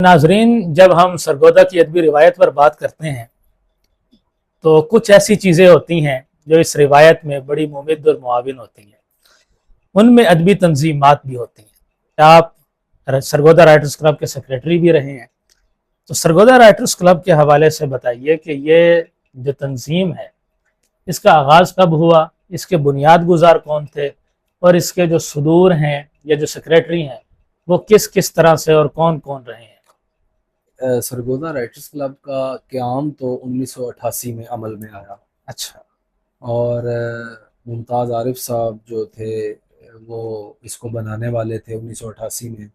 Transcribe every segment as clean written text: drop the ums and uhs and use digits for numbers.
ناظرین، جب ہم سرگودا کی ادبی روایت پر بات کرتے ہیں تو کچھ ایسی چیزیں ہوتی ہیں جو اس روایت میں بڑی ممد اور معاون ہوتی ہیں. ان میں ادبی تنظیمات بھی ہوتی ہیں. آپ سرگودا رائٹرز کلب کے سیکریٹری بھی رہے ہیں، تو سرگودا رائٹرز کلب کے حوالے سے بتائیے کہ یہ جو تنظیم ہے اس کا آغاز کب ہوا، اس کے بنیاد گزار کون تھے، اور اس کے جو صدور ہیں یا جو سیکریٹری ہیں وہ کس کس طرح سے اور کون کون رہے ہیں. سرگودا رائٹرز کلب کا قیام تو 1988 میں عمل میں آیا. اچھا. اور ممتاز عارف صاحب جو تھے وہ اس کو بنانے والے تھے 1988 میں،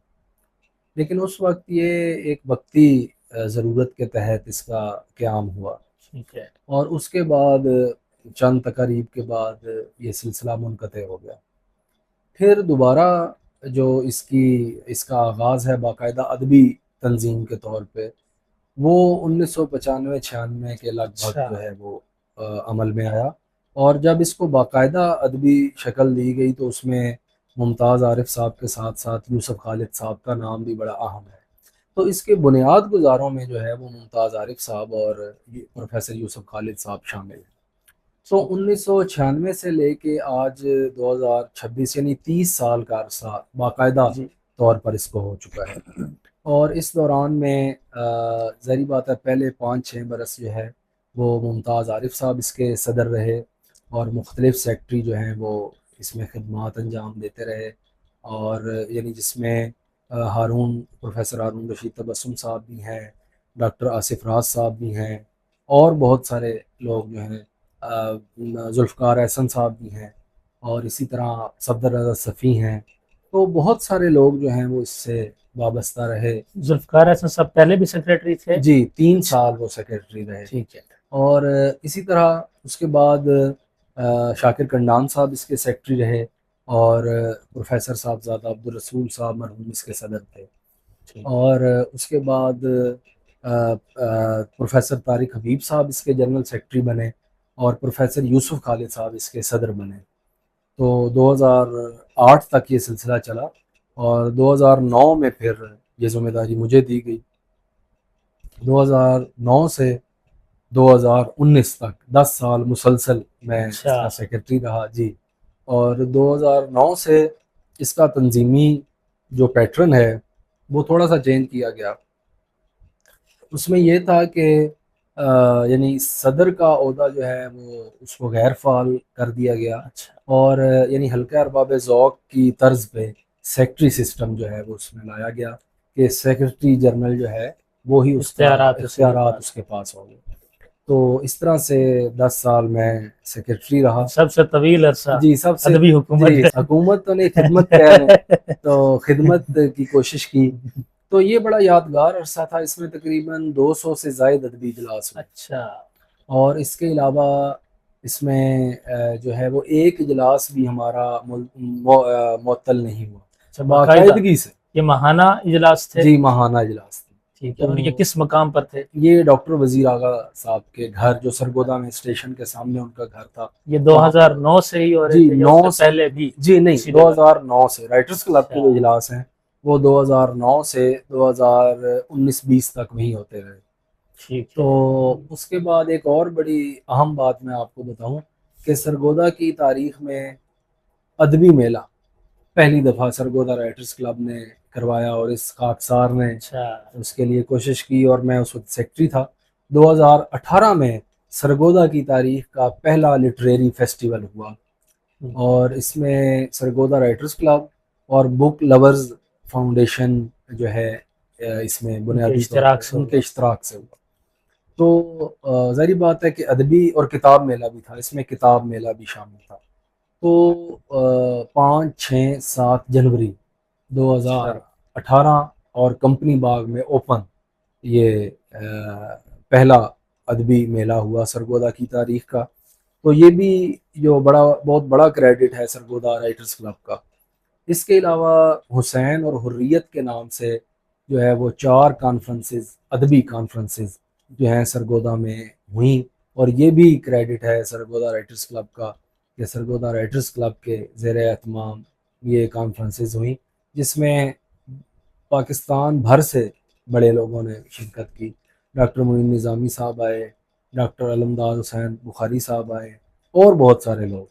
لیکن اس وقت یہ ایک وقتی ضرورت کے تحت اس کا قیام ہوا. ٹھیک ہے. اور اس کے بعد چند تقاریب کے بعد یہ سلسلہ منقطع ہو گیا. پھر دوبارہ جو اس کا آغاز ہے باقاعدہ ادبی تنظیم کے طور پہ، وہ 1995-96 کے لگ بھگ اچھا. جو ہے وہ عمل میں آیا. اور جب اس کو باقاعدہ ادبی شکل دی گئی تو اس میں ممتاز عارف صاحب کے ساتھ ساتھ یوسف خالد صاحب کا نام بھی بڑا اہم ہے. تو اس کے بنیاد گزاروں میں جو ہے وہ ممتاز عارف صاحب اور پروفیسر یوسف خالد صاحب شامل ہیں. تو 1996 سے لے کے آج 2026 یعنی 30 سال کا عرصہ باقاعدہ طور پر اس کو ہو چکا ہے. اور اس دوران میں ظاہری بات ہے پہلے 5-6 برس جو ہے وہ ممتاز عارف صاحب اس کے صدر رہے، اور مختلف سیکٹری جو ہیں وہ اس میں خدمات انجام دیتے رہے. اور یعنی جس میں پروفیسر ہارون رشید تبسم صاحب بھی ہیں، ڈاکٹر آصف راز صاحب بھی ہیں، اور بہت سارے لوگ جو ہیں، ذوالفقار احسن صاحب بھی ہیں، اور اسی طرح صفدر رضا صفی ہیں. تو بہت سارے لوگ جو ہیں وہ اس سے وابستہ رہے. ذوالفقار احسن صاحب پہلے بھی سیکریٹری تھے؟ جی، 3 سال وہ سیکریٹری رہے. ٹھیک ہے. اور اسی طرح اس کے بعد شاکر کنڈان صاحب اس کے سیکٹری رہے، اور پروفیسر صاحبزادہ عبدالرسول صاحب مرحوم اس کے صدر تھے. اور اس کے بعد پروفیسر طارق حبیب صاحب اس کے جنرل سیکٹری بنے، اور پروفیسر یوسف خالد صاحب اس کے صدر بنے. تو 2008 تک یہ سلسلہ چلا، اور 2009 میں پھر یہ ذمہ داری مجھے دی گئی. 2009 سے 2019 تک 10 سال مسلسل میں اس کا سیکرٹری رہا. جی. اور 2009 سے اس کا تنظیمی جو پیٹرن ہے وہ تھوڑا سا چینج کیا گیا. اس میں یہ تھا کہ یعنی صدر کا عہدہ جو ہے وہ اس کو غیر فعال کر دیا گیا. اور یعنی حلقہ ارباب ذوق کی طرز پہ سیکٹری سسٹم جو ہے وہ اس میں لایا گیا کہ سیکرٹری جنرل جو ہے وہی اختیارات اس کے پاس ہو گئے. تو اس طرح سے 10 سال میں سیکرٹری رہا. سب سے طویل عرصہ. جی، سب سے ادبی حکومت. جی، حکومت تو نہیں، خدمت کہہ رہے ہیں. تو خدمت کی کوشش کی. تو یہ بڑا یادگار عرصہ تھا. اس میں تقریباً 200 سے زائد ادبی اجلاس ہوئے. اچھا. اور اس کے علاوہ اس میں جو ہے وہ ایک اجلاس بھی ہمارا معطل نہیں ہوا باقاعدگی سے. یہ ماہانہ اجلاس تھے؟ جی، ماہانہ اجلاس تھے. ٹھیک ہے. اور یہ کس مقام پر تھے؟ یہ ڈاکٹر وزیر آغا صاحب کے گھر جو سرگودا میں اسٹیشن کے سامنے ان کا گھر تھا. یہ 2009 سے ہی ہو رہے تھے؟ 9 سے پہلے بھی؟ جی نہیں، 2009 سے رائٹرز کلب کے جو اجلاس ہیں وہ 2009 سے 2019-20 تک وہیں ہوتے رہے. تو اس کے بعد ایک اور بڑی اہم بات میں آپ کو بتاؤں کہ سرگودا کی تاریخ میں ادبی میلہ پہلی دفعہ سرگودا رائٹرز کلب نے کروایا، اور اس خاکسار نے اس کے لیے کوشش کی، اور میں اس وقت سیکٹری تھا. 2018 میں سرگودا کی تاریخ کا پہلا لٹریری فیسٹیول ہوا، اور اس میں سرگودا رائٹرز کلب اور بک لورز فاؤنڈیشن جو ہے اس میں بنیادی ان کے اشتراک سے ہوا. تو ظاہری بات ہے کہ ادبی اور کتاب میلہ بھی تھا، اس میں کتاب میلہ بھی شامل تھا. تو 5، 6، 7 جنوری 2018 اور کمپنی باغ میں اوپن یہ پہلا ادبی میلہ ہوا سرگودا کی تاریخ کا. تو یہ بھی جو بہت بڑا کریڈٹ ہے سرگودا رائٹرز کلب کا. اس کے علاوہ حسین اور حریت کے نام سے جو ہے وہ 4 کانفرنسز، ادبی کانفرنسز جو ہیں سرگودا میں ہوئیں، اور یہ بھی کریڈٹ ہے سرگودا رائٹرز کلب کا کہ سرگودا رائٹرز کلب کے زیر اہتمام یہ کانفرنسز ہوئیں، جس میں پاکستان بھر سے بڑے لوگوں نے شرکت کی، ڈاکٹر معین نظامی صاحب آئے، ڈاکٹر علمداد حسین بخاری صاحب آئے، اور بہت سارے لوگ۔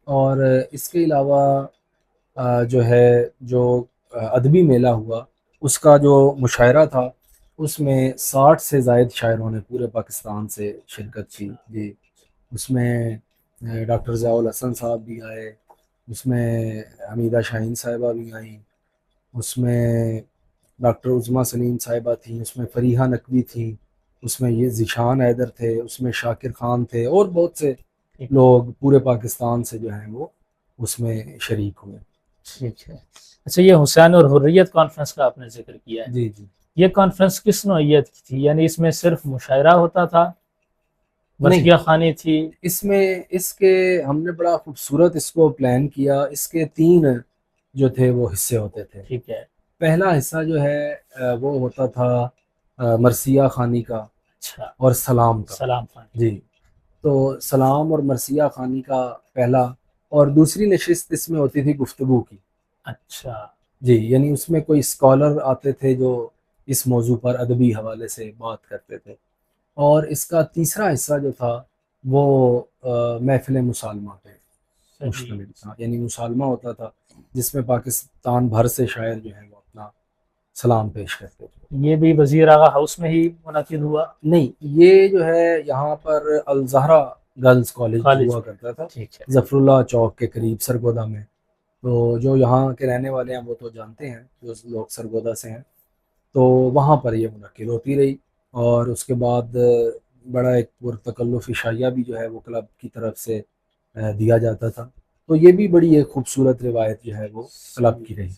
اور اس کے علاوہ جو ہے جو ادبی میلہ ہوا، اس کا جو مشاعرہ تھا، اس میں 60 سے زائد شاعروں نے پورے پاکستان سے شرکت کی جی۔ اس میں ڈاکٹر ضیاء الحسن صاحب بھی آئے، اس میں حمیدہ شاہین صاحبہ بھی آئیں، اس میں ڈاکٹر عظمیٰ سلیم صاحبہ تھیں، اس میں فریحہ نقوی تھیں، اس میں یہ ذیشان حیدر تھے، اس میں شاکر خان تھے، اور بہت سے لوگ پورے پاکستان سے جو ہیں وہ اس میں شریک ہوئے۔ ٹھیک ہے۔ اچھا، یہ حسین اور حریت کانفرنس کا آپ نے ذکر کیا ہے، جی جی، یہ کانفرنس کس نوعیت کی تھی؟ یعنی اس میں صرف مشاعرہ ہوتا تھا، نہیں، مرثیہ خوانی تھی؟ اس کے ہم نے بڑا خوبصورت اس کو پلان کیا۔ اس کے 3 جو تھے وہ حصے ہوتے تھے۔ ٹھیک ہے، پہلا حصہ جو ہے وہ ہوتا تھا مرثیہ خوانی کا اچھا، اور سلام کا سلام خوانی، جی۔ تو سلام اور مرثیہ خوانی کا پہلا، اور دوسری نشست اس میں ہوتی تھی گفتگو کی اچھا، جی، یعنی اس میں کوئی اسکالر آتے تھے جو اس موضوع پر ادبی حوالے سے بات کرتے تھے۔ اور اس کا تیسرا حصہ جو تھا وہ محفل مسالمہ پہ مشتمل تھا، یعنی مسالمہ ہوتا تھا جس میں پاکستان بھر سے شاعر جو ہیں وہ اپنا سلام پیش کرتے تھے۔ یہ بھی وزیر آغا ہاؤس میں ہی منعقد ہوا؟ نہیں، یہ جو ہے یہاں پر الزہرا گرلز کالج ہوا کرتا تھا، ٹھیک ہے، ظفر اللہ چوک کے قریب سرگودا میں۔ تو جو یہاں کے رہنے والے ہیں وہ تو جانتے ہیں، جو لوگ سرگودا سے ہیں، تو وہاں پر یہ منعقد ہوتی رہی۔ اور اس کے بعد بڑا ایک پرتکلف عشائیہ بھی جو ہے وہ کلب کی طرف سے دیا جاتا تھا۔ تو یہ بھی بڑی ایک خوبصورت روایت جو ہے وہ کلب کی رہی۔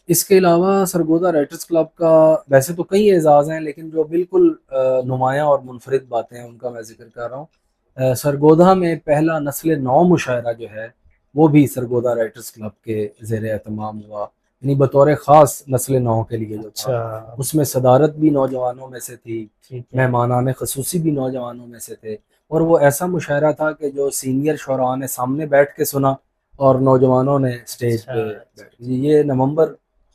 اس کے علاوہ سرگودا رائٹرز کلب کا ویسے تو کئی اعزاز ہیں، لیکن جو بالکل نمایاں اور منفرد باتیں ہیں ان کا میں ذکر کر رہا ہوں۔ سرگودا میں پہلا نسل نو مشاعرہ جو ہے وہ بھی سرگودا رائٹرز کلب کے زیر اہتمام ہوا، یعنی بطور خاص نسل نو کے لیے جو تھا۔ اس میں صدارت بھی نوجوانوں میں سے تھی، مہمانان خصوصی بھی نوجوانوں میں سے تھے، اور وہ ایسا مشاعرہ تھا کہ جو سینئر شعراء نے سامنے بیٹھ کے سنا اور نوجوانوں نے اسٹیج پہ بیٹھ۔ یہ نومبر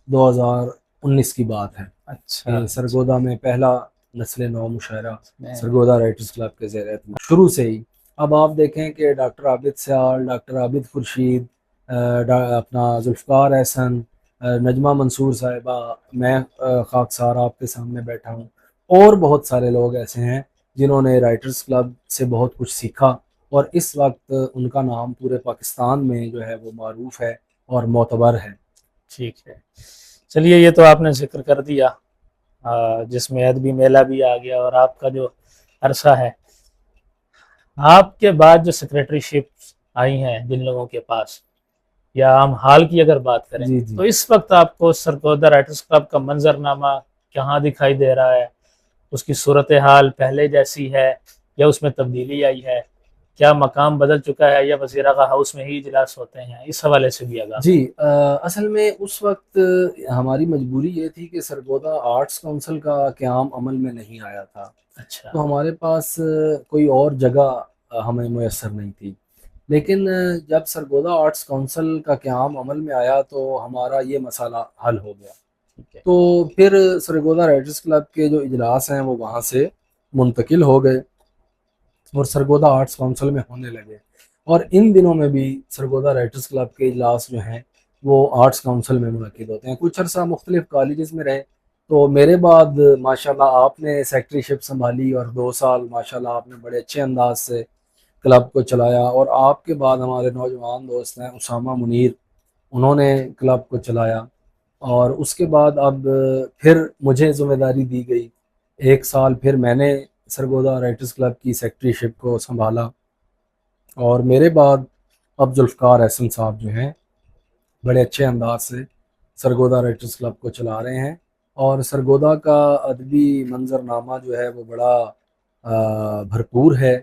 2019 کی بات ہے۔ اچھا، سرگودا میں پہلا نسل نو مشاعرہ سرگودا رائٹرز کلب کے زیر اہتمام شروع سے ہی۔ اب آپ دیکھیں کہ ڈاکٹر عابد سیال، ڈاکٹر عابد خورشید، اپنا ذوالفقار احسن، نجمہ منصور صاحبہ، میں خاکسار آپ کے سامنے بیٹھا ہوں، اور بہت سارے لوگ ایسے ہیں جنہوں نے رائٹرز کلب سے بہت کچھ سیکھا، اور اس وقت ان کا نام پورے پاکستان میں جو ہے وہ معروف ہے اور معتبر ہے۔ ٹھیک ہے، چلیے یہ تو آپ نے ذکر کر دیا جس میں ادبی میلہ بھی آ گیا، اور آپ کا جو عرصہ ہے، آپ کے بعد جو سیکریٹری شپ آئی ہیں جن لوگوں کے پاس، یا ہم حال کی اگر بات کریں جی تو اس وقت آپ کو سرگودا رائٹرز کلب کا منظرنامہ کہاں دکھائی دے رہا ہے؟ اس کی صورتحال پہلے جیسی ہے یا اس میں تبدیلی آئی ہے؟ کیا مقام بدل چکا ہے یا وزیر اعلیٰ ہاؤس میں ہی اجلاس ہوتے ہیں؟ اس حوالے سے بھی آگاہ۔ جی، اصل میں اس وقت ہماری مجبوری یہ تھی کہ سرگودا آرٹس کونسل کا قیام عمل میں نہیں آیا تھا، اچھا، تو ہمارے پاس کوئی اور جگہ ہمیں میسر نہیں تھی۔ لیکن جب سرگودا آرٹس کونسل کا قیام عمل میں آیا تو ہمارا یہ مسئلہ حل ہو گیا۔ تو پھر سرگودا رائٹرز کلب کے جو اجلاس ہیں وہ وہاں سے منتقل ہو گئے اور سرگودا آرٹس کونسل میں ہونے لگے، اور ان دنوں میں بھی سرگودا رائٹرز کلب کے اجلاس جو ہیں وہ آرٹس کونسل میں منعقد ہوتے ہیں۔ کچھ عرصہ مختلف کالجز میں رہے، تو میرے بعد ماشاءاللہ آپ نے سیکٹری شپ سنبھالی، اور 2 سال ماشاءاللہ آپ نے بڑے اچھے انداز سے کلب کو چلایا، اور آپ کے بعد ہمارے نوجوان دوست ہیں اسامہ منیر، انہوں نے کلب کو چلایا، اور اس کے بعد اب پھر مجھے ذمہ داری دی گئی۔ 1 سال پھر میں نے سرگودا رائٹرز کلب کی سیکٹری شپ کو سنبھالا، اور میرے بعد اب ذوالفقار احسن صاحب جو ہیں بڑے اچھے انداز سے سرگودا رائٹرز کلب کو چلا رہے ہیں، اور سرگودا کا ادبی منظرنامہ جو ہے وہ بڑا بھرپور ہے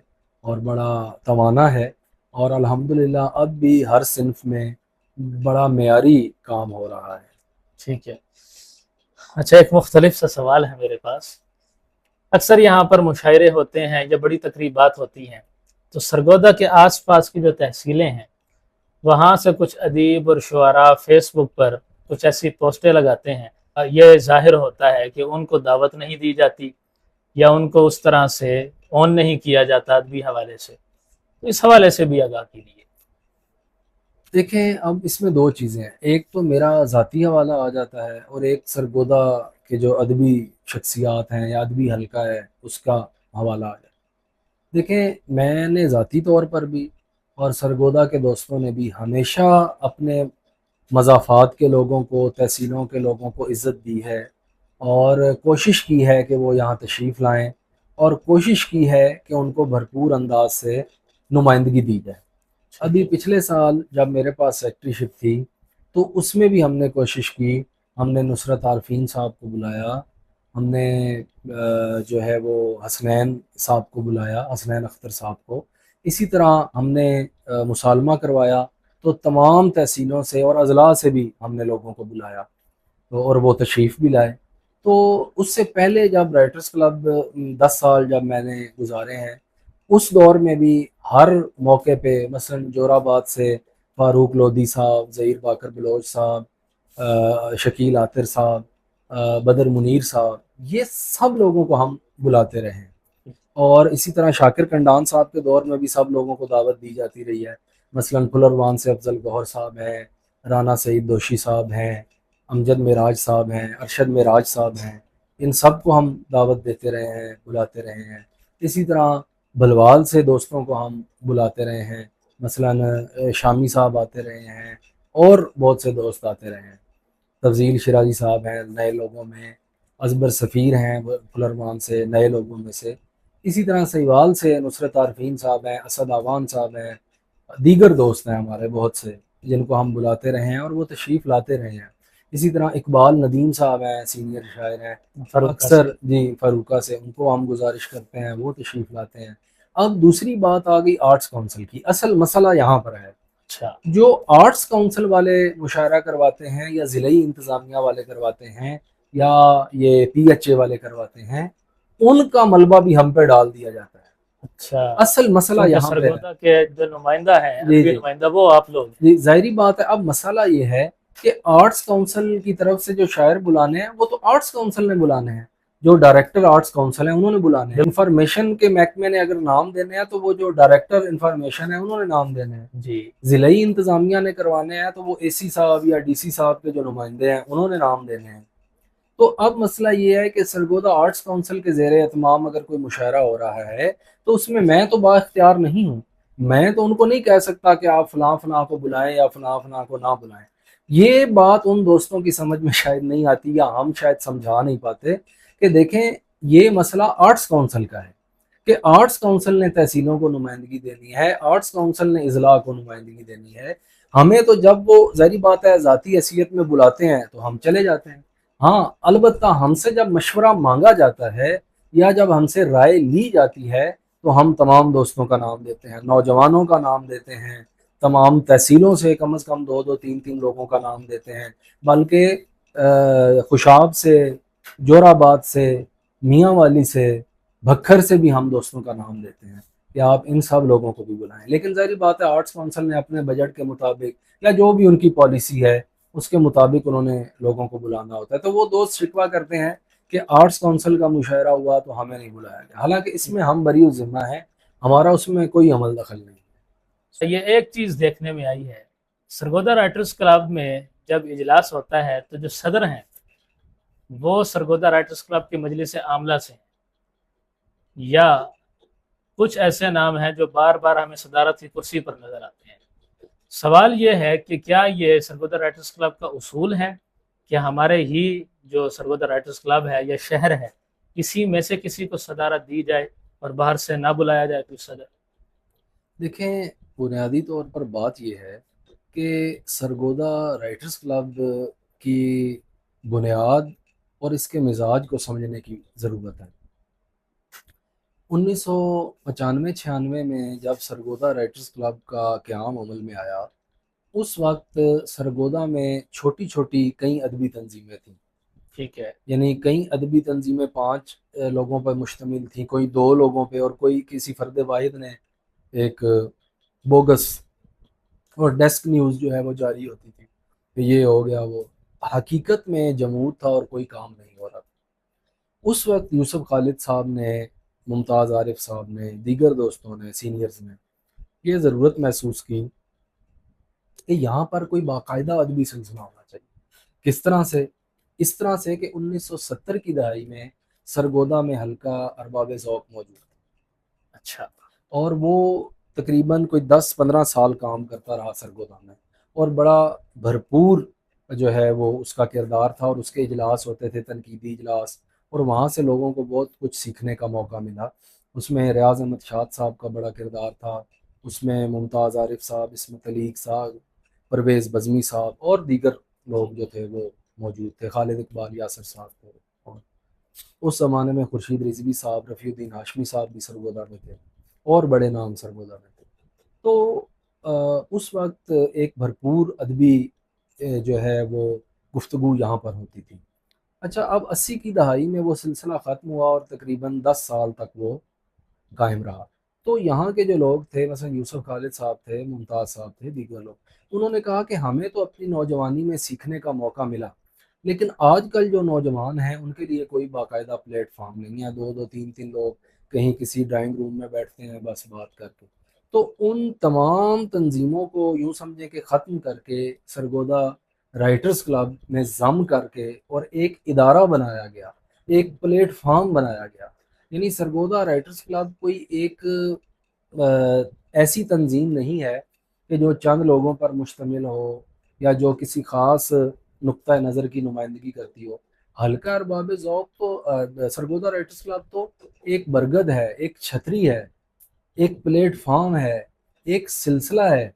اور بڑا توانا ہے، اور الحمدللہ اب بھی ہر صنف میں بڑا معیاری کام ہو رہا ہے۔ ٹھیک ہے، اچھا، ایک مختلف سا سوال ہے میرے پاس۔ اکثر یہاں پر مشاعرے ہوتے ہیں یا بڑی تقریبات ہوتی ہیں، تو سرگودا کے آس پاس کی جو تحصیلیں ہیں وہاں سے کچھ ادیب اور شعراء فیس بک پر کچھ ایسی پوسٹیں لگاتے ہیں یہ ظاہر ہوتا ہے کہ ان کو دعوت نہیں دی جاتی یا ان کو اس طرح سے آن نہیں کیا جاتا ادبی حوالے سے، تو اس حوالے سے بھی آگاہ کیجیے۔ دیکھیں اب اس میں دو چیزیں ہیں، ایک تو میرا ذاتی حوالہ آ جاتا ہے اور ایک سرگودا کے جو ادبی شخصیات ہیں یا ادبی حلقہ ہے اس کا حوالہ آ جاتا ہے۔ دیکھیں میں نے ذاتی طور پر بھی اور سرگودا کے دوستوں نے بھی ہمیشہ اپنے مضافات کے لوگوں کو، تحصیلوں کے لوگوں کو عزت دی ہے اور کوشش کی ہے کہ وہ یہاں تشریف لائیں اور کوشش کی ہے کہ ان کو بھرپور انداز سے نمائندگی دی جائے۔ ابھی پچھلے سال جب میرے پاس سیکٹری شپ تھی تو اس میں بھی ہم نے کوشش کی، ہم نے نصرت عارفین صاحب کو بلایا، ہم نے جو ہے وہ حسنین صاحب کو بلایا، حسنین اختر صاحب کو، اسی طرح ہم نے مسالمہ کروایا، تو تمام تحصیلوں سے اور اضلاع سے بھی ہم نے لوگوں کو بلایا اور وہ تشریف بھی لائے۔ تو اس سے پہلے جب رائٹرز کلب 10 سال جب میں نے گزارے ہیں، اس دور میں بھی ہر موقع پہ مثلا جوراباد سے فاروق لودھی صاحب، ظہیر باقر بلوچ صاحب، شکیل عاطر صاحب، بدر منیر صاحب، یہ سب لوگوں کو ہم بلاتے رہے ہیں۔ اور اسی طرح شاکر کنڈان صاحب کے دور میں بھی سب لوگوں کو دعوت دی جاتی رہی ہے، مثلا پھلروان سے افضل گوہر صاحب ہیں، رانا سعید دوشی صاحب ہیں، امجد معراج صاحب ہیں، ارشد معراج صاحب ہیں، ان سب کو ہم دعوت دیتے رہے ہیں، بلاتے رہے ہیں۔ اسی طرح بلوال سے دوستوں کو ہم بلاتے رہے ہیں، مثلا شامی صاحب آتے رہے ہیں اور بہت سے دوست آتے رہے ہیں، تفضیل شیرازی صاحب ہیں نئے لوگوں میں، ازبر سفیر ہیں پھلرمان سے نئے لوگوں میں سے، اسی طرح سیوال سے نصرت عارفین صاحب ہیں، اسد آوان صاحب ہیں، دیگر دوست ہیں ہمارے بہت سے جن کو ہم بلاتے رہے ہیں اور وہ تشریف لاتے رہے ہیں۔ اسی طرح اقبال ندیم صاحب ہیں، سینئر شاعر ہیں، اکثر فاروقہ سے ان کو ہم گزارش کرتے ہیں، وہ تشریف لاتے ہیں۔ اب دوسری بات آ گئی آرٹس کونسل کی، اصل مسئلہ یہاں پر ہے، اچھا، جو آرٹس کونسل والے مشاعرہ کرواتے ہیں یا ضلعی انتظامیہ والے کرواتے ہیں یا یہ پی ایچ اے والے کرواتے ہیں، ان کا ملبہ بھی ہم پہ ڈال دیا جاتا ہے۔ اچھا، اصل مسئلہ یہاں پہ ہے، سرگودا کے جو نمائندہ ہیں، جی ادبی جی نمائندہ، وہ آپ لوگ ہیں۔ جی ظاہری بات ہے۔ اب مسئلہ یہ ہے کہ آرٹس کونسل کی طرف سے جو شاعر بلانے ہیں وہ تو آرٹس کونسل نے بلانے ہیں، جو ڈائریکٹر آرٹس کونسل ہیں انہوں نے بلانے ہیں، انفارمیشن کے محکمے نے اگر نام دینے ہیں تو وہ جو ڈائریکٹر انفارمیشن ہے انہوں نے نام دینے ہیں، جی، ضلعی انتظامیہ نے کروانے ہیں تو وہ اے سی صاحب یا ڈی سی صاحب کے جو نمائندے ہیں انہوں نے نام دینے ہیں۔ تو اب مسئلہ یہ ہے کہ سرگودا آرٹس کونسل کے زیر اہتمام اگر کوئی مشاعرہ ہو رہا ہے تو اس میں تو با اختیار نہیں ہوں، میں تو ان کو نہیں کہہ سکتا کہ آپ فلاں فلاں کو بلائیں یا فلاں فلاں کو نہ بلائیں۔ یہ بات ان دوستوں کی سمجھ میں شاید نہیں آتی یا ہم شاید سمجھا نہیں پاتے کہ دیکھیں یہ مسئلہ آرٹس کونسل کا ہے کہ آرٹس کونسل نے تحصیلوں کو نمائندگی دینی ہے، آرٹس کونسل نے اضلاع کو نمائندگی دینی ہے۔ ہمیں تو جب وہ ظاہری بات ہے ذاتی حیثیت میں بلاتے ہیں تو ہم چلے جاتے ہیں، ہاں البتہ ہم سے جب مشورہ مانگا جاتا ہے یا جب ہم سے رائے لی جاتی ہے تو ہم تمام دوستوں کا نام دیتے ہیں، نوجوانوں کا نام دیتے ہیں، تمام تحصیلوں سے کم از کم 2 2 3 3 لوگوں کا نام دیتے ہیں، بلکہ خوشاب سے، جوراباد سے، میاں والی سے، بھکھر سے بھی ہم دوستوں کا نام دیتے ہیں کہ آپ ان سب لوگوں کو بھی بلائیں۔ لیکن ظاہری بات ہے آرٹس کونسل نے اپنے بجٹ کے مطابق یا جو بھی ان کی پالیسی ہے اس کے مطابق انہوں نے لوگوں کو بلانا ہوتا ہے، تو وہ دوست شکوہ کرتے ہیں کہ آرٹس کونسل کا مشاعرہ ہوا تو ہمیں نہیں بلایا گیا، حالانکہ اس میں ہم بری الذمہ ہیں، ہمارا اس میں کوئی عمل دخل نہیں ہے۔ یہ ایک چیز دیکھنے میں آئی ہے، سرگودا رائٹرز کلب میں جب اجلاس ہوتا ہے تو جو صدر ہیں وہ سرگودا رائٹرز کلب کے مجلس عاملہ سے ہیں، یا کچھ ایسے نام ہیں جو بار بار ہمیں صدارت کی کرسی پر نظر آتے ہیں۔ سوال یہ ہے کہ کیا یہ سرگودا رائٹرز کلب کا اصول ہے کہ ہمارے ہی جو سرگودا رائٹرز کلب ہے یا شہر ہے کسی میں سے کسی کو صدارت دی جائے اور باہر سے نہ بلایا جائے کوئی صدر؟ دیکھیں بنیادی طور پر بات یہ ہے کہ سرگودا رائٹرز کلب کی بنیاد اور اس کے مزاج کو سمجھنے کی ضرورت ہے۔ 1995-96 میں جب سرگودا رائٹرز کلب کا قیام عمل میں آیا اس وقت سرگودا میں چھوٹی چھوٹی کئی ادبی تنظیمیں تھیں، ٹھیک ہے، یعنی کئی ادبی تنظیمیں 5 لوگوں پر مشتمل تھیں، کوئی 2 لوگوں پہ اور کوئی کسی فرد واحد نے ایک بوگس اور ڈیسک نیوز جو ہے وہ جاری ہوتی تھی کہ یہ ہو گیا وہ حقیقت میں جمود تھا اور کوئی کام نہیں ہو رہا تھا۔ اس وقت یوسف خالد صاحب نے، ممتاز عارف صاحب نے، دیگر دوستوں نے، سینئرز نے یہ ضرورت محسوس کی کہ یہاں پر کوئی باقاعدہ ادبی سلسلہ ہونا چاہیے۔ کس طرح سے؟ اس طرح سے کہ 1970 کی دہائی میں سرگودا میں حلقہ ارباب ذوق موجود تھا، اچھا، اور وہ تقریباً کوئی 10-15 سال کام کرتا رہا سرگودا میں، اور بڑا بھرپور جو ہے وہ اس کا کردار تھا، اور اس کے اجلاس ہوتے تھے، تنقیدی اجلاس، اور وہاں سے لوگوں کو بہت کچھ سیکھنے کا موقع ملا۔ اس میں ریاض احمد شاد صاحب کا بڑا کردار تھا، اس میں ممتاز عارف صاحب، عصمت علیق صاحب، پرویز بزمی صاحب اور دیگر لوگ جو تھے وہ موجود تھے، خالد اقبال یاسر صاحب تھے، اور اس زمانے میں خورشید رضوی صاحب، رفیع الدین ہاشمی صاحب بھی سرگودا میں تھے، اور بڑے نام سرگودا میں تھے۔ تو اس وقت ایک بھرپور ادبی جو ہے وہ گفتگو یہاں پر ہوتی تھی۔ اچھا، اب 80 کی دہائی میں وہ سلسلہ ختم ہوا اور تقریباً 10 سال تک وہ قائم رہا۔ تو یہاں کے جو لوگ تھے، مثلا یوسف خالد صاحب تھے، ممتاز صاحب تھے، دیگر لوگ، انہوں نے کہا کہ ہمیں تو اپنی نوجوانی میں سیکھنے کا موقع ملا، لیکن آج کل جو نوجوان ہیں ان کے لیے کوئی باقاعدہ پلیٹ فارم نہیں ہے، 2-2 3-3 لوگ کہیں کسی ڈرائنگ روم میں بیٹھتے ہیں بس بات کر کے۔ تو ان تمام تنظیموں کو یوں سمجھیں کہ ختم کر کے سرگودا رائٹرز کلب میں ضم کر کے اور ایک ادارہ بنایا گیا، ایک پلیٹ فارم بنایا گیا۔ یعنی سرگودا رائٹرز کلب کوئی ایک ایسی تنظیم نہیں ہے کہ جو چند لوگوں پر مشتمل ہو یا جو کسی خاص نقطہ نظر کی نمائندگی کرتی ہو۔ حلقہ ارباب ذوق تو سرگودا رائٹرز کلب تو ایک برگد ہے، ایک چھتری ہے، ایک پلیٹ فارم ہے، ایک سلسلہ ہے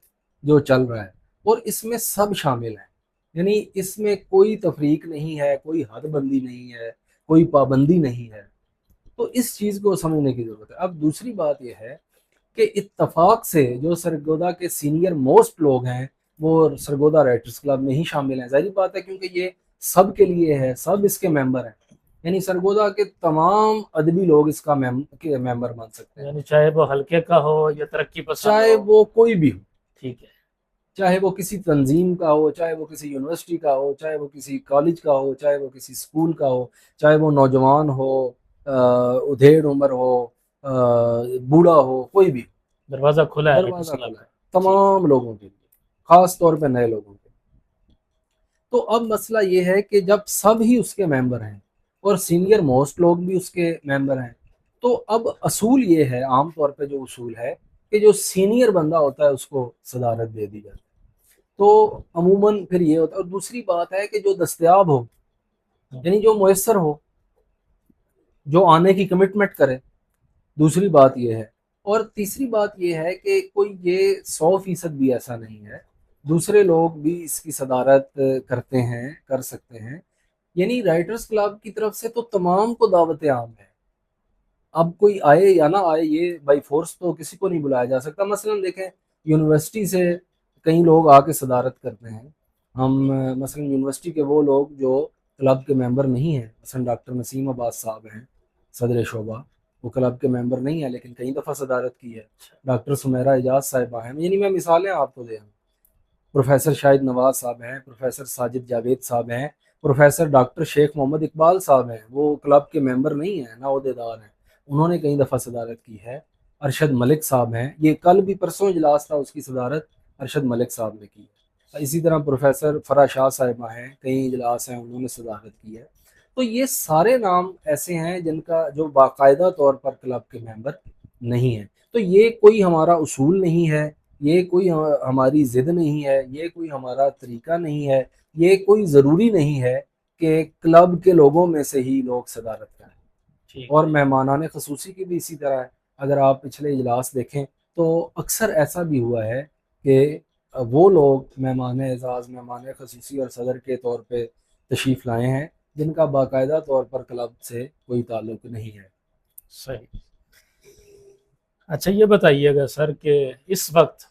جو چل رہا ہے، اور اس میں سب شامل ہیں۔ یعنی اس میں کوئی تفریق نہیں ہے، کوئی حد بندی نہیں ہے، کوئی پابندی نہیں ہے۔ تو اس چیز کو سمجھنے کی ضرورت ہے۔ اب دوسری بات یہ ہے کہ اتفاق سے جو سرگودا کے سینئر موسٹ لوگ ہیں وہ سرگودا رائٹرز کلب میں ہی شامل ہیں، ظاہری بات ہے کیونکہ یہ سب کے لیے ہے، سب اس کے ممبر ہیں، یعنی سرگودا کے تمام ادبی لوگ اس کا ممبر بن سکتے ہیں، یعنی چاہے وہ ہلکے کا ہو یا ترقی پسند چاہے ہو۔ وہ کوئی بھی ہو، ٹھیک ہے، چاہے وہ کسی تنظیم کا ہو، چاہے وہ کسی یونیورسٹی کا ہو، چاہے وہ کسی کالج کا ہو، چاہے وہ کسی اسکول کا ہو، چاہے وہ نوجوان ہو، ادھیڑ عمر ہو، بوڑھا ہو، کوئی بھی، دروازہ کھلا ہے دروازہ اسلام کھلا کا۔ ہے تمام لوگوں کے لیے، خاص طور پہ نئے لوگوں کے لیے۔ تو اب مسئلہ یہ ہے کہ جب سب ہی اس کے ممبر ہیں اور سینئر موسٹ لوگ بھی اس کے ممبر ہیں، تو اب اصول یہ ہے، عام طور پہ جو اصول ہے کہ جو سینئر بندہ ہوتا ہے اس کو صدارت دے دی جاتی ہے۔ تو عموماً پھر یہ ہوتا ہے، اور دوسری بات ہے کہ جو دستیاب ہو، یعنی جو میسر ہو، جو آنے کی کمٹمنٹ کرے، دوسری بات یہ ہے۔ اور تیسری بات یہ ہے کہ کوئی یہ 100% بھی ایسا نہیں ہے، دوسرے لوگ بھی اس کی صدارت کرتے ہیں، کر سکتے ہیں۔ یعنی رائٹرز کلب کی طرف سے تو تمام کو دعوت عام ہے، اب کوئی آئے یا نہ آئے یہ بائی فورس تو کسی کو نہیں بلایا جا سکتا۔ مثلا دیکھیں، یونیورسٹی سے کئی لوگ آ کے صدارت کرتے ہیں، ہم مثلا یونیورسٹی کے وہ لوگ جو کلب کے ممبر نہیں ہیں، مثلا ڈاکٹر نسیم عباس صاحب ہیں صدر شعبہ، وہ کلب کے ممبر نہیں ہیں لیکن کئی دفعہ صدارت کی ہے۔ ڈاکٹر سمیرہ اعجاز صاحبہ ہیں، یعنی میں مثالیں آپ کو دے رہا ہوں۔ پروفیسر شاہد نواز صاحب ہیں، پروفیسر ساجد جاوید صاحب ہیں، پروفیسر ڈاکٹر شیخ محمد اقبال صاحب ہیں، وہ کلب کے ممبر نہیں ہیں، نہ عہدیدار ہیں، انہوں نے کئی دفعہ صدارت کی ہے۔ ارشد ملک صاحب ہیں، یہ کل بھی پرسوں اجلاس تھا، اس کی صدارت ارشد ملک صاحب نے کی ہے۔ اسی طرح پروفیسر فرا شاہ صاحبہ ہیں، کئی اجلاس ہیں انہوں نے صدارت کی ہے۔ تو یہ سارے نام ایسے ہیں جن کا جو باقاعدہ طور پر کلب کے ممبر نہیں ہیں۔ تو یہ کوئی ہمارا اصول نہیں ہے، یہ کوئی ہماری ضد نہیں ہے، یہ کوئی ہمارا طریقہ نہیں ہے، یہ کوئی ضروری نہیں ہے کہ کلب کے لوگوں میں سے ہی لوگ صدارت کریں۔ اور مہمانان خصوصی کی بھی اسی طرح ہے۔ اگر آپ پچھلے اجلاس دیکھیں تو اکثر ایسا بھی ہوا ہے کہ وہ لوگ مہمان اعزاز، مہمان خصوصی اور صدر کے طور پہ تشریف لائے ہیں جن کا باقاعدہ طور پر کلب سے کوئی تعلق نہیں ہے۔ صحیح۔ اچھا، یہ بتائیے گا سر کہ اس وقت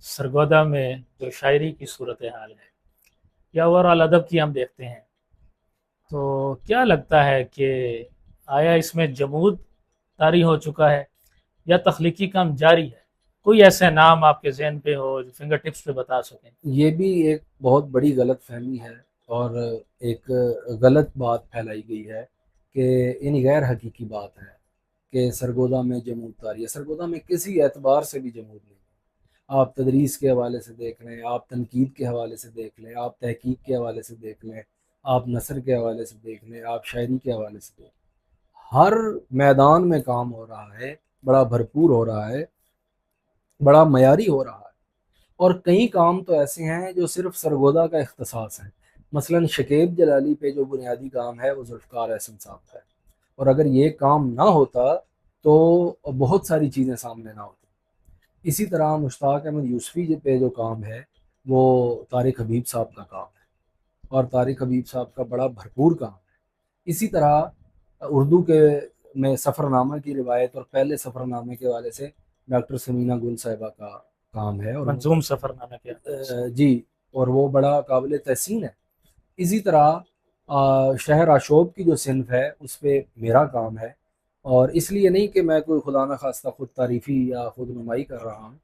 سرگودا میں جو شاعری کی صورتحال ہے یا اوورآل ادب کی ہم دیکھتے ہیں، تو کیا لگتا ہے کہ آیا اس میں جمود طاری ہو چکا ہے یا تخلیقی کام جاری ہے؟ کوئی ایسے نام آپ کے ذہن پہ ہو جو فنگر ٹپس پہ بتا سکیں؟ یہ بھی ایک بہت بڑی غلط فہمی ہے اور ایک غلط بات پھیلائی گئی ہے کہ یعنی غیر حقیقی بات ہے کہ سرگودا میں جمود طاری ہے۔ سرگودا میں کسی اعتبار سے بھی جمود نہیں ہے۔ آپ تدریس کے حوالے سے دیکھ لیں، آپ تنقید کے حوالے سے دیکھ لیں، آپ تحقیق کے حوالے سے دیکھ لیں، آپ نثر کے حوالے سے دیکھ لیں، آپ شاعری کے حوالے سے دیکھ لیں، ہر میدان میں کام ہو رہا ہے، بڑا بھرپور ہو رہا ہے، بڑا معیاری ہو رہا ہے۔ اور کئی کام تو ایسے ہیں جو صرف سرگودا کا اختصاص ہے۔ مثلا شکیب جلالی پہ جو بنیادی کام ہے وہ ذوالفقار احسن صاحب کا ہے، اور اگر یہ کام نہ ہوتا تو بہت ساری چیزیں سامنے نہ ہوتی۔ اسی طرح مشتاق احمد یوسفی پہ جو کام ہے وہ طارق حبیب صاحب کا کام ہے، اور طارق حبیب صاحب کا بڑا بھرپور کام ہے۔ اسی طرح اردو کے میں سفر نامہ کی روایت اور پہلے سفر نامے کے حوالے سے ڈاکٹر سمینہ گل صاحبہ کا کام ہے، اور منظوم سفر نامہ کیا جی، اور وہ بڑا قابل تحسین ہے۔ اسی طرح شہر آشوب کی جو صنف ہے اس پہ میرا کام ہے، اور اس لیے نہیں کہ میں کوئی خدا نخواستہ خود تعریفی یا خود نمائی کر رہا ہوں،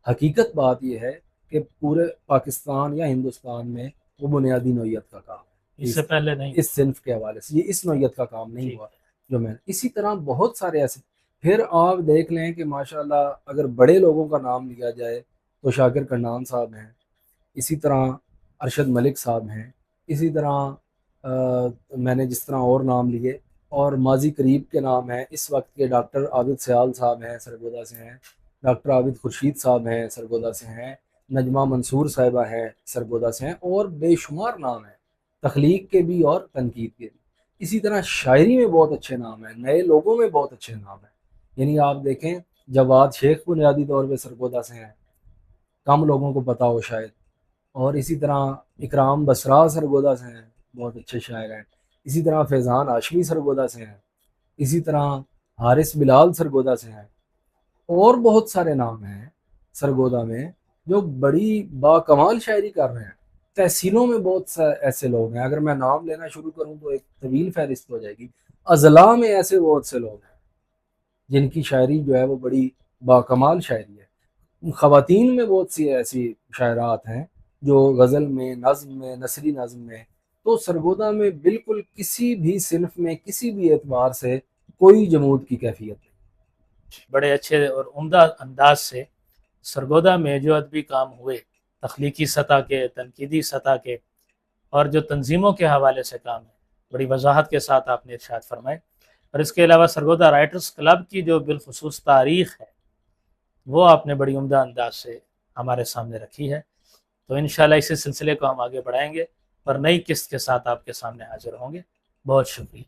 حقیقت بات یہ ہے کہ پورے پاکستان یا ہندوستان میں وہ بنیادی نوعیت کا کام ہے، اس سے پہلے نہیں؟ اس صنف کے حوالے سے یہ اس نوعیت کا کام نہیں ہوا جو میں، اسی طرح بہت سارے ایسے۔ پھر آپ دیکھ لیں کہ ماشاءاللہ اگر بڑے لوگوں کا نام لیا جائے تو شاکر کنڈان صاحب ہیں، اسی طرح ارشد ملک صاحب ہیں، اسی طرح میں نے جس طرح اور نام لیے، اور ماضی قریب کے نام ہیں اس وقت کے ڈاکٹر عابد سیال صاحب ہیں، سرگودا سے ہیں، ڈاکٹر عابد خورشید صاحب ہیں، سرگودا سے ہیں، نجمہ منصور صاحبہ ہیں، سرگودا سے ہیں، اور بے شمار نام ہیں تخلیق کے بھی اور تنقید کے بھی۔ اسی طرح شاعری میں بہت اچھے نام ہیں، نئے لوگوں میں بہت اچھے نام ہیں۔ یعنی آپ دیکھیں جواد شیخ بنیادی طور پہ سرگودا سے ہیں، کم لوگوں کو پتہ ہو شاید، اور اسی طرح اکرام بسرا سرگودا سے ہیں، بہت اچھے شاعر ہیں، اسی طرح فیضان ہاشمی سرگودا سے ہیں، اسی طرح حارث بلال سرگودا سے ہیں، اور بہت سارے نام ہیں سرگودا میں جو بڑی باکمال شاعری کر رہے ہیں۔ تحصیلوں میں بہت سے ایسے لوگ ہیں، اگر میں نام لینا شروع کروں تو ایک طویل فہرست ہو جائے گی۔ اضلاع میں ایسے بہت سے لوگ ہیں جن کی شاعری جو ہے وہ بڑی باکمال شاعری ہے۔ خواتین میں بہت سی ایسی شاعرات ہیں جو غزل میں، نظم میں، نثری نظم میں، تو سرگودا میں بالکل کسی بھی صنف میں کسی بھی اعتبار سے کوئی جمود کی کیفیت نہیں۔ بڑے اچھے اور عمدہ انداز سے سرگودا میں جو ادبی کام ہوئے، تخلیقی سطح کے، تنقیدی سطح کے، اور جو تنظیموں کے حوالے سے کام ہے، بڑی وضاحت کے ساتھ آپ نے ارشاد فرمائے۔ اور اس کے علاوہ سرگودا رائٹرز کلب کی جو بالخصوص تاریخ ہے وہ آپ نے بڑی عمدہ انداز سے ہمارے سامنے رکھی ہے۔ تو انشاءاللہ اسی سلسلے کو ہم آگے بڑھائیں گے اور نئی قسط کے ساتھ آپ کے سامنے حاضر ہوں گے۔ بہت شکریہ۔